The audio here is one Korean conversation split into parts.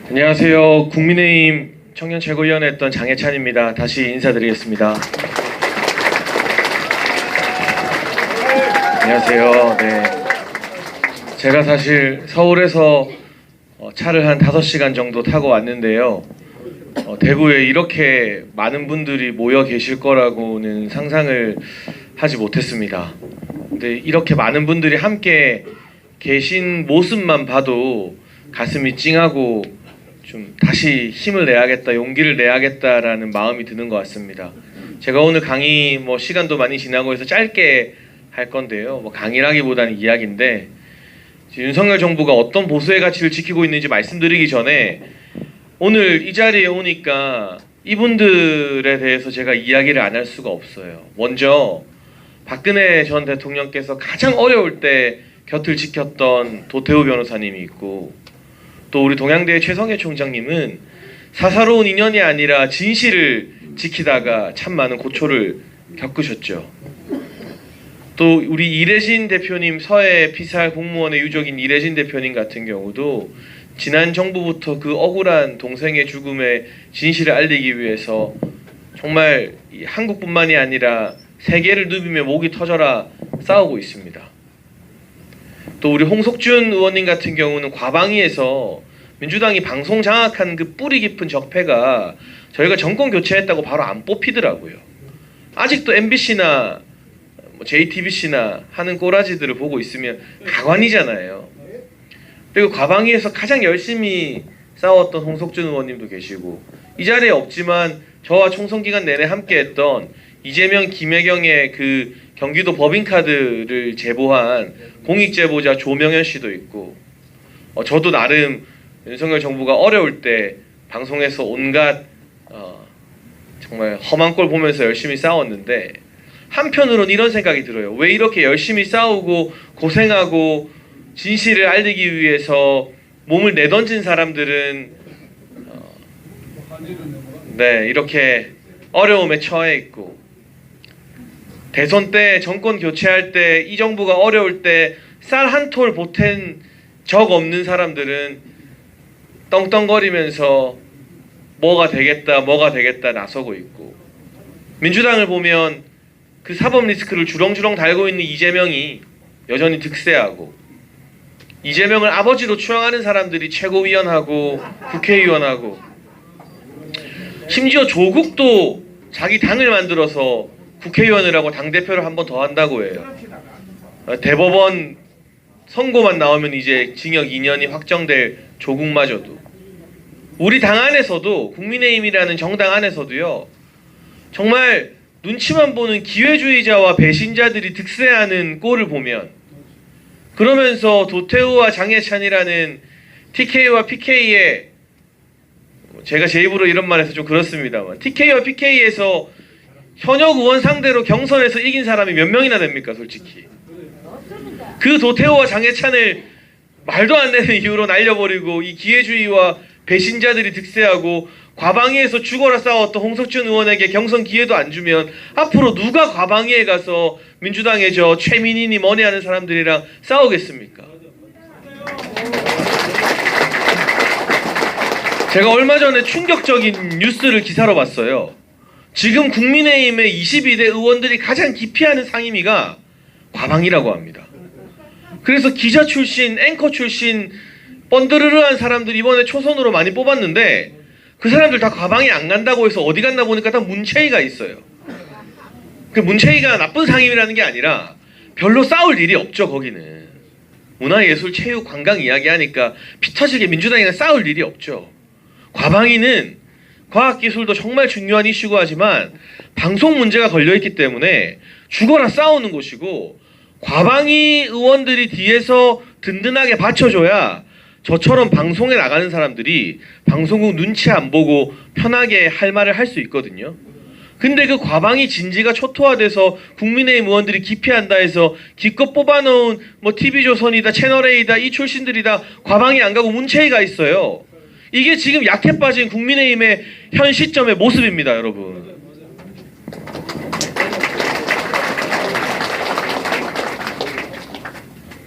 안녕하세요. 국민의힘 청년최고위원회 했던 장해찬입니다. 다시 인사드리겠습니다. 안녕하세요. 네, 제가 사실 서울에서 차를 한 5시간 정도 타고 왔는데요. 대구에 이렇게 많은 분들이 모여 계실 거라고는 상상을 하지 못했습니다. 근데 이렇게 많은 분들이 함께 계신 모습만 봐도 가슴이 찡하고 좀 다시 힘을 내야겠다, 용기를 내야겠다라는 마음이 드는 것 같습니다. 제가 오늘 강의 시간도 많이 지나고 해서 짧게 할 건데요. 강의라기보다는 이야기인데, 윤석열 정부가 어떤 보수의 가치를 지키고 있는지 말씀드리기 전에 오늘 이 자리에 오니까 이분들에 대해서 제가 이야기를 안 할 수가 없어요. 먼저 박근혜 전 대통령께서 가장 어려울 때 곁을 지켰던 도태우 변호사님이 있고, 또 우리 동양대 최성해 총장님은 사사로운 인연이 아니라 진실을 지키다가 참 많은 고초를 겪으셨죠. 또 우리 이래진 대표님, 서해 피살 공무원의 유족인 이래진 대표님 같은 경우도 지난 정부부터 그 억울한 동생의 죽음의 진실을 알리기 위해서 정말 한국뿐만이 아니라 세계를 누비며 목이 터져라 싸우고 있습니다. 또 우리 홍석준 의원님 같은 경우는 과방위에서 민주당이 방송 장악한 그 뿌리 깊은 적폐가 저희가 정권 교체했다고 바로 안 뽑히더라고요. 아직도 MBC나 JTBC나 하는 꼬라지들을 보고 있으면 가관이잖아요. 그리고 과방위에서 가장 열심히 싸웠던 홍석준 의원님도 계시고, 이 자리에 없지만 저와 총선 기간 내내 함께했던 이재명, 김혜경의 그 경기도 법인카드를 제보한 공익제보자 조명현 씨도 있고, 저도 나름 윤석열 정부가 어려울 때 방송에서 온갖 정말 험한 꼴 보면서 열심히 싸웠는데, 한편으로는 이런 생각이 들어요. 왜 이렇게 열심히 싸우고 고생하고 진실을 알리기 위해서 몸을 내던진 사람들은 이렇게 어려움에 처해 있고, 대선 때 정권 교체할 때 이 정부가 어려울 때 쌀 한 톨 보탠 적 없는 사람들은 떵떵거리면서 뭐가 되겠다 나서고 있고, 민주당을 보면 그 사법 리스크를 주렁주렁 달고 있는 이재명이 여전히 득세하고, 이재명을 아버지로 추앙하는 사람들이 최고위원하고 국회의원하고, 심지어 조국도 자기 당을 만들어서 국회의원을 하고 당대표를 한 번 더 한다고 해요. 대법원 선고만 나오면 이제 징역 2년이 확정될 조국마저도. 우리 당 안에서도, 국민의힘이라는 정당 안에서도요, 정말 눈치만 보는 기회주의자와 배신자들이 득세하는 꼴을 보면, 그러면서 도태우와 장해찬이라는 TK와 PK의, 제가 제 입으로 이런 말 해서 좀 그렇습니다만, TK와 PK에서 현역 의원 상대로 경선에서 이긴 사람이 몇 명이나 됩니까, 솔직히. 그 도태우와 장해찬을 말도 안 되는 이유로 날려버리고 이 기회주의와 배신자들이 득세하고, 과방위에서 죽어라 싸웠던 홍석준 의원에게 경선 기회도 안 주면 앞으로 누가 과방위에 가서 민주당의 저 최민희니 뭐니 하는 사람들이랑 싸우겠습니까? 제가 얼마 전에 충격적인 뉴스를 기사로 봤어요. 지금 국민의힘의 22대 의원들이 가장 기피하는 상임위가 과방위라고 합니다. 그래서 기자 출신, 앵커 출신 뻔드르르한 사람들 이번에 초선으로 많이 뽑았는데, 그 사람들 다 과방위 안 간다고 해서 어디 갔나 보니까 다 문체위가 있어요. 그 문체위가 나쁜 상임이라는 게 아니라 별로 싸울 일이 없죠. 거기는 문화예술, 체육, 관광 이야기하니까 피 터지게 민주당이랑 싸울 일이 없죠. 과방위는 과학기술도 정말 중요한 이슈고 하지만 방송 문제가 걸려있기 때문에 죽어라 싸우는 곳이고, 과방위 의원들이 뒤에서 든든하게 받쳐줘야 저처럼 방송에 나가는 사람들이 방송국 눈치 안 보고 편하게 할 말을 할 수 있거든요. 근데 그 과방위 진지가 초토화돼서 국민의힘 의원들이 기피한다 해서 기껏 뽑아놓은 TV조선이다, 채널A다 이 출신들이 다 과방위 안 가고 문체위가 있어요. 이게 지금 약해 빠진 국민의힘의 현 시점의 모습입니다, 여러분.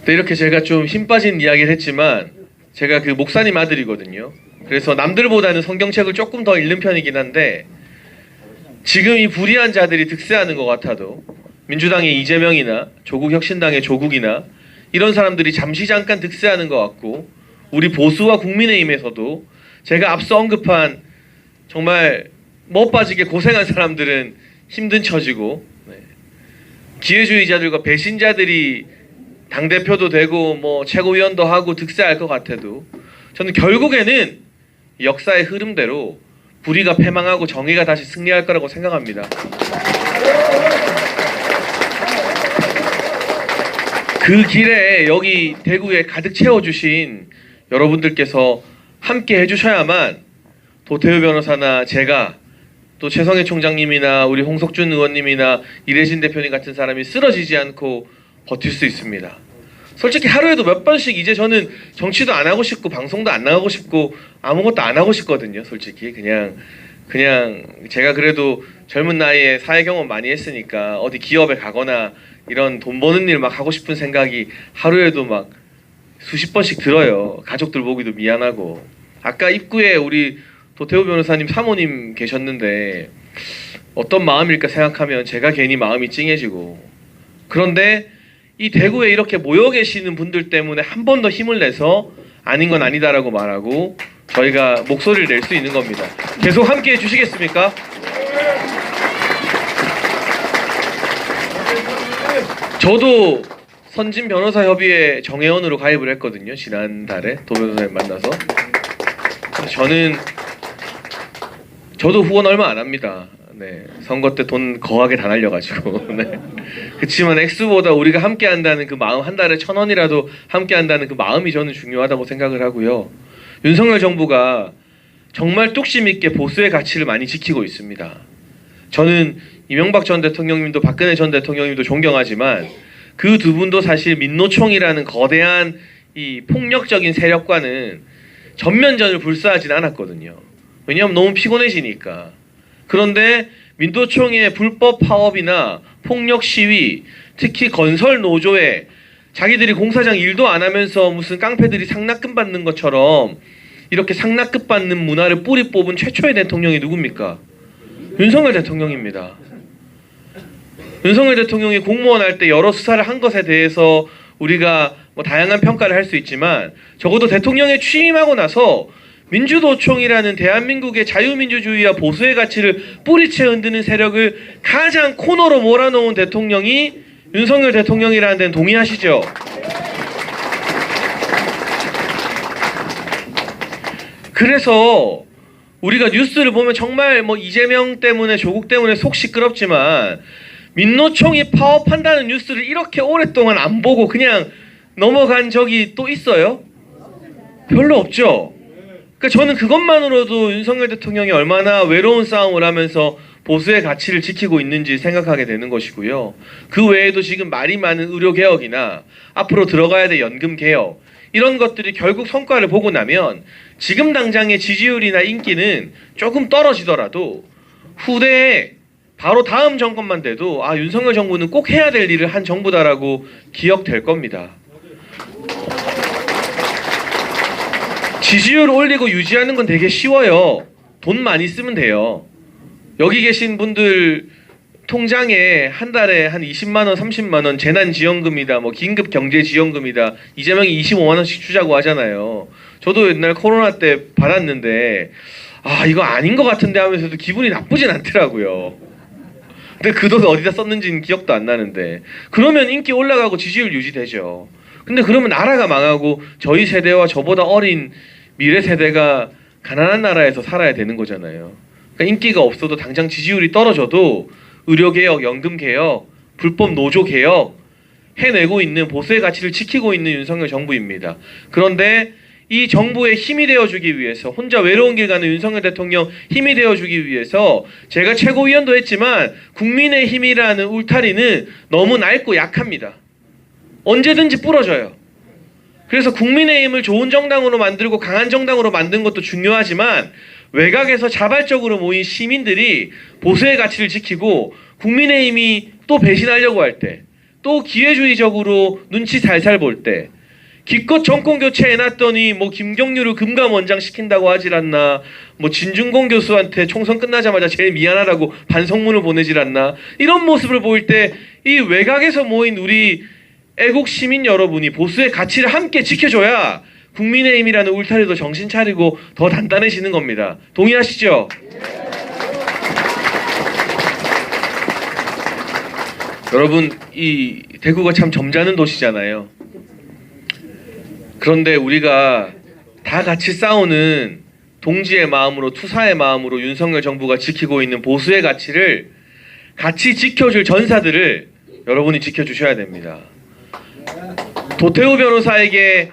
근데 이렇게 제가 좀 힘 빠진 이야기를 했지만 제가 그 목사님 아들이거든요. 그래서 남들보다는 성경책을 조금 더 읽는 편이긴 한데 지금 이 불의한 자들이 득세하는 것 같아도 민주당의 이재명이나 조국혁신당의 조국이나 이런 사람들이 잠시 잠깐 득세하는 것 같고 우리 보수와 국민의힘에서도 제가 앞서 언급한 정말 못 빠지게 고생한 사람들은 힘든 처지고 기회주의자들과 배신자들이 당대표도 되고 뭐 최고위원도 하고 득세할 것 같아도 저는 결국에는 역사의 흐름대로 불의가 패망하고 정의가 다시 승리할 거라고 생각합니다. 그 길에 여기 대구에 가득 채워주신 여러분들께서 함께 해주셔야만 도태우 변호사나 제가 또 최성해 총장님이나 우리 홍석준 의원님이나 이래진 대표님 같은 사람이 쓰러지지 않고 버틸 수 있습니다. 솔직히 하루에도 몇 번씩 이제 저는 정치도 안 하고 싶고 방송도 안 나가고 싶고 아무것도 안 하고 싶거든요. 솔직히 그냥 제가 그래도 젊은 나이에 사회 경험 많이 했으니까 어디 기업에 가거나 이런 돈 버는 일 막 하고 싶은 생각이 하루에도 막 수십 번씩 들어요. 가족들 보기도 미안하고. 아까 입구에 우리 도태우 변호사님 사모님 계셨는데 어떤 마음일까 생각하면 제가 괜히 마음이 찡해지고, 그런데 이 대구에 이렇게 모여 계시는 분들 때문에 한 번 더 힘을 내서 아닌 건 아니다라고 말하고 저희가 목소리를 낼 수 있는 겁니다. 계속 함께 해주시겠습니까? 저도 선진 변호사 협의회 정회원으로 가입을 했거든요. 지난달에 도 변호사님 만나서. 저도 후원 얼마 안 합니다. 네, 선거 때 돈 거하게 다 날려가지고. 네. 그치만 X보다 우리가 함께 한다는 그 마음, 한 달에 1,000원이라도 함께 한다는 그 마음이 저는 중요하다고 생각을 하고요. 윤석열 정부가 정말 뚝심 있게 보수의 가치를 많이 지키고 있습니다. 저는 이명박 전 대통령님도 박근혜 전 대통령님도 존경하지만 그 두 분도 사실 민노총이라는 거대한 이 폭력적인 세력과는 전면전을 불사하진 않았거든요. 왜냐하면 너무 피곤해지니까. 그런데 민노총의 불법 파업이나 폭력 시위, 특히 건설 노조에 자기들이 공사장 일도 안 하면서 무슨 깡패들이 상납금 받는 것처럼 이렇게 상납금 받는 문화를 뿌리 뽑은 최초의 대통령이 누굽니까? 윤석열 대통령입니다. 윤석열 대통령이 공무원 할 때 여러 수사를 한 것에 대해서 우리가 뭐 다양한 평가를 할 수 있지만 적어도 대통령에 취임하고 나서 민주노총이라는 대한민국의 자유민주주의와 보수의 가치를 뿌리채 흔드는 세력을 가장 코너로 몰아놓은 대통령이 윤석열 대통령이라는 데는 동의하시죠? 그래서 우리가 뉴스를 보면 정말 뭐 이재명 때문에 조국 때문에 속 시끄럽지만 민노총이 파업한다는 뉴스를 이렇게 오랫동안 안 보고 그냥 넘어간 적이 또 있어요? 별로 없죠? 그러니까 저는 그것만으로도 윤석열 대통령이 얼마나 외로운 싸움을 하면서 보수의 가치를 지키고 있는지 생각하게 되는 것이고요. 그 외에도 지금 말이 많은 의료개혁이나 앞으로 들어가야 될 연금개혁, 이런 것들이 결국 성과를 보고 나면 지금 당장의 지지율이나 인기는 조금 떨어지더라도 후대에 바로 다음 정권만 돼도 아, 윤석열 정부는 꼭 해야 될 일을 한 정부다라고 기억될 겁니다. 지지율 올리고 유지하는 건 되게 쉬워요. 돈 많이 쓰면 돼요. 여기 계신 분들 통장에 한 달에 한 20만 원, 30만 원 재난지원금이다, 뭐 긴급경제지원금이다, 이재명이 25만 원씩 주자고 하잖아요. 저도 옛날 코로나 때 받았는데 아, 이거 아닌 것 같은데 하면서도 기분이 나쁘진 않더라고요. 근데 그 돈 어디다 썼는지는 기억도 안 나는데 그러면 인기 올라가고 지지율 유지되죠. 근데 그러면 나라가 망하고 저희 세대와 저보다 어린 미래 세대가 가난한 나라에서 살아야 되는 거잖아요. 그러니까 인기가 없어도 당장 지지율이 떨어져도 의료개혁, 연금개혁, 불법 노조개혁 해내고 있는 보수의 가치를 지키고 있는 윤석열 정부입니다. 그런데 이 정부의 힘이 되어주기 위해서, 혼자 외로운 길 가는 윤석열 대통령 힘이 되어주기 위해서 제가 최고위원도 했지만 국민의힘이라는 울타리는 너무 낡고 약합니다. 언제든지 부러져요. 그래서 국민의힘을 좋은 정당으로 만들고 강한 정당으로 만든 것도 중요하지만 외곽에서 자발적으로 모인 시민들이 보수의 가치를 지키고 국민의힘이 또 배신하려고 할 때, 또 기회주의적으로 눈치 살살 볼 때 기껏 정권 교체해놨더니 뭐 김경률을 금감원장 시킨다고 하질 않나, 뭐 진중권 교수한테 총선 끝나자마자 제일 미안하다고 반성문을 보내질 않나, 이런 모습을 보일 때 이 외곽에서 모인 우리 애국 시민 여러분이 보수의 가치를 함께 지켜줘야 국민의힘이라는 울타리도 정신 차리고 더 단단해지는 겁니다. 동의하시죠? 여러분, 이 대구가 참 점잖은 도시잖아요. 그런데 우리가 다 같이 싸우는 동지의 마음으로, 투사의 마음으로 윤석열 정부가 지키고 있는 보수의 가치를 같이 지켜줄 전사들을 여러분이 지켜주셔야 됩니다. 도태우 변호사에게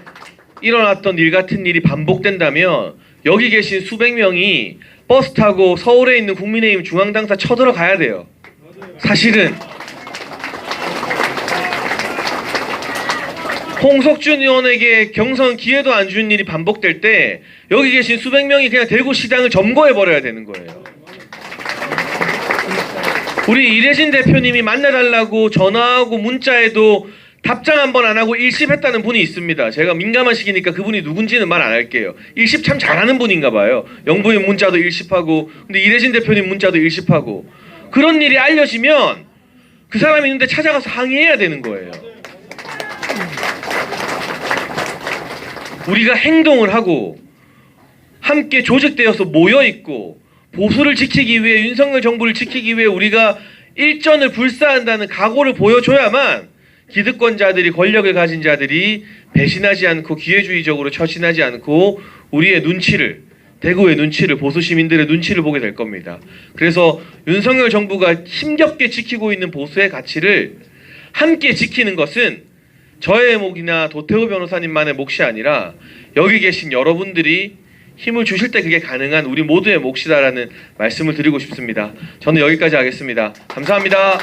일어났던 일 같은 일이 반복된다면 여기 계신 수백 명이 버스 타고 서울에 있는 국민의힘 중앙당사 쳐들어가야 돼요. 사실은 홍석준 의원에게 경선 기회도 안 준 일이 반복될 때 여기 계신 수백 명이 그냥 대구시장을 점거해버려야 되는 거예요. 우리 이래진 대표님이 만나달라고 전화하고 문자에도 답장 한 번 안 하고 일십했다는 분이 있습니다. 제가 민감한 시기니까 그분이 누군지는 말 안 할게요. 일십 참 잘하는 분인가 봐요. 영부인 문자도 일십하고, 근데 이래진 대표님 문자도 일십하고. 그런 일이 알려지면 그 사람이 있는데 찾아가서 항의해야 되는 거예요. 우리가 행동을 하고 함께 조직되어서 모여있고 보수를 지키기 위해, 윤석열 정부를 지키기 위해 우리가 일전을 불사한다는 각오를 보여줘야만 기득권자들이, 권력을 가진 자들이 배신하지 않고 기회주의적으로 처신하지 않고 우리의 눈치를, 대구의 눈치를, 보수 시민들의 눈치를 보게 될 겁니다. 그래서 윤석열 정부가 힘겹게 지키고 있는 보수의 가치를 함께 지키는 것은 저의 몫이나 도태우 변호사님만의 몫이 아니라 여기 계신 여러분들이 힘을 주실 때 그게 가능한 우리 모두의 몫이다라는 말씀을 드리고 싶습니다. 저는 여기까지 하겠습니다. 감사합니다.